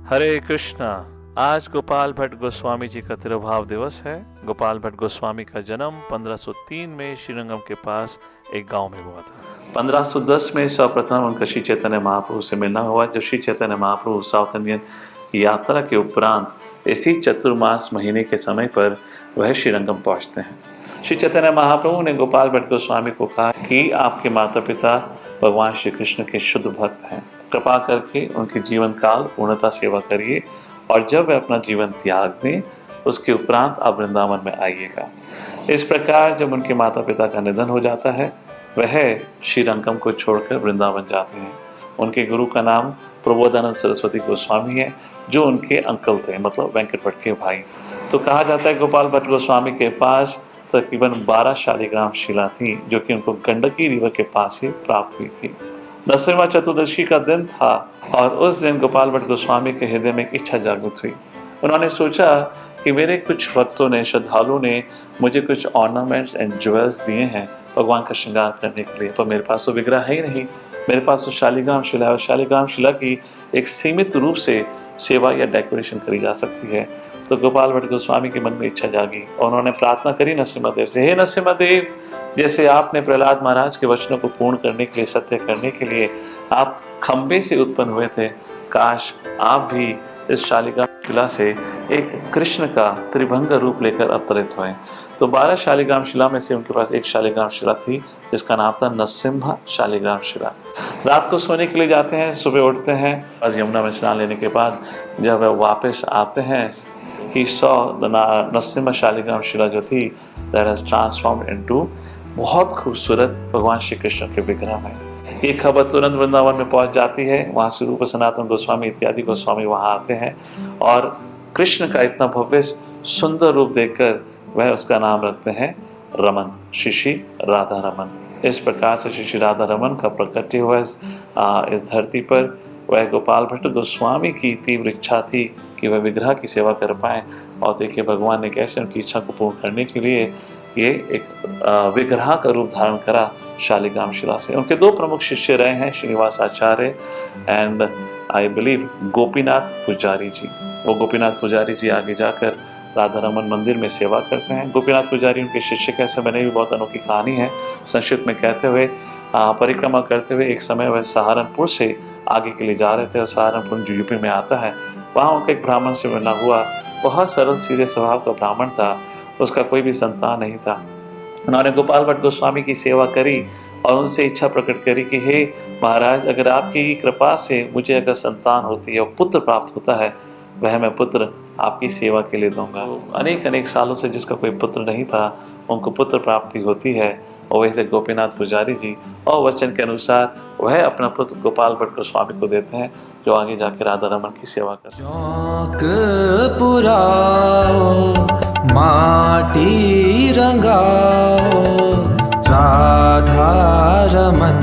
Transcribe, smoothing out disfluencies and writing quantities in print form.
हरे कृष्णा। आज गोपाल भट्ट गोस्वामी जी का तिरुभाव दिवस है। गोपाल भट्ट गोस्वामी का जन्म 1503 में श्रीरंगम के पास एक गांव में हुआ था। 1510 में सर्वप्रथम उनका श्री चैतन्य महाप्रभु से मिलना हुआ, जब श्री चैतन्य महाप्रभु साउथ इंडियन यात्रा के उपरांत इसी चतुर्मास महीने के समय पर वह श्रीरंगम पहुंचते हैं। श्री चैतन्य महाप्रभु ने गोपाल भट्ट गोस्वामी को कहा कि आपके माता पिता भगवान श्री कृष्ण के शुद्ध भक्त हैं, कृपा करके उनके जीवन काल पूर्णतः सेवा करिए और जब वह अपना जीवन त्याग दें उसके उपरांत आप वृंदावन में आइएगा। इस प्रकार जब उनके माता पिता का निधन हो जाता है वह श्रीरंगम को छोड़कर वृंदावन जाते हैं। उनके गुरु का नाम प्रबोधानंद सरस्वती गोस्वामी है, जो उनके अंकल थे, मतलब वेंकट भट्ट के भाई। तो कहा जाता है गोपाल भट्ट गोस्वामी के पास तकरीबन 12 शालिग्राम शिला थी, जो कि उनको गंडकी रिवर के पास ही प्राप्त हुई थी। नरसिम्हा चतुर्दशी का दिन था और उस दिन गोपाल भट्ट गोस्वामी के हृदय में एक इच्छा जागृत हुई। उन्होंने सोचा कि मेरे कुछ भक्तों ने, श्रद्धालुओं ने मुझे कुछ ऑर्नामेंट्स एंड ज्वेल्स दिए हैं भगवान का श्रृंगार करने के लिए, पर मेरे पास तो विग्रह है ही नहीं। मेरे पास तो शालिग्राम शिला है और शालिग्राम शिला की एक सीमित रूप से सेवा या डेकोरेशन करी जा सकती है। तो गोपाल भट्ट गोस्वामी के मन में इच्छा जागी और उन्होंने प्रार्थना करी नरसिम्हादेव से, हे नरसिम्हादेव, जैसे आपने प्रहलाद महाराज के वचनों को पूर्ण करने के लिए, सत्य करने के लिए आप खंबे से उत्पन्न हुए थे, काश आप भी इस शालिग्राम शिला से एक कृष्ण का त्रिभंग रूप लेकर अवतरित हुए। तो 12 शालिग्राम शिला में से उनके पास एक शालिग्राम शिला थी जिसका नाम था नरसिम्हा शालिग्राम शिला। रात को सोने के लिए जाते हैं, सुबह उठते हैं, बस यमुना में स्नान लेने के बाद जब वह वापस आते हैं he saw the Narasimha Shaligram शिला जो थी that has transformed into बहुत खूबसूरत भगवान श्री कृष्ण के विग्रह में। ये खबर तुरंत वृंदावन में पहुंच जाती है। वहाँ से रूप सनातन गोस्वामी इत्यादि गोस्वामी वहाँ आते हैं और कृष्ण का इतना भव्य सुंदर रूप देखकर वह उसका नाम रखते हैं रमन, श्री राधा रमन। इस प्रकार से श्री राधा रमन का प्रकट हुआ इस धरती पर। वह गोपाल भट्ट गोस्वामी की तीव्र इच्छा थी कि वह विग्रह की सेवा कर पाए और देखिए भगवान ने कैसे उनकी इच्छा को पूर्ण करने के लिए ये एक विग्रह का रूप धारण करा शालिग्राम शिला से। उनके 2 प्रमुख शिष्य रहे हैं, श्रीनिवास आचार्य एंड आई बिलीव गोपीनाथ पुजारी जी। वो गोपीनाथ पुजारी जी आगे जाकर राधा रमन मंदिर में सेवा करते हैं। गोपीनाथ पुजारी उनके शिष्य कैसे बने भी बहुत अनोखी कहानी है। संक्षिप्त में कहते हुए परिक्रमा करते हुए एक समय वह सहारनपुर से आगे के लिए जा रहे थे और सहारनपुर जो यूपी में आता है, वहाँ उनका एक ब्राह्मण से मिलना हुआ। बहुत सरल सीधे स्वभाव का ब्राह्मण था, उसका कोई भी संतान नहीं था। उन्होंने गोपाल भट्ट गोस्वामी की सेवा करी और उनसे इच्छा प्रकट करी कि हे महाराज, अगर आपकी कृपा से मुझे अगर संतान होती है और पुत्र प्राप्त होता है, वह मैं पुत्र आपकी सेवा के लिए दूंगा। अनेक सालों से जिसका कोई पुत्र नहीं था, उनको पुत्र प्राप्ति होती है और वही थे गोपीनाथ पुजारी जी। और वचन के अनुसार वह अपना पुत्र गोपाल भट्ट गोस्वामी को देते हैं, जो आगे जाकर राधा रमन की सेवा करते हैं। चौक पुराओ, माटी रंगाओ, राधा रमन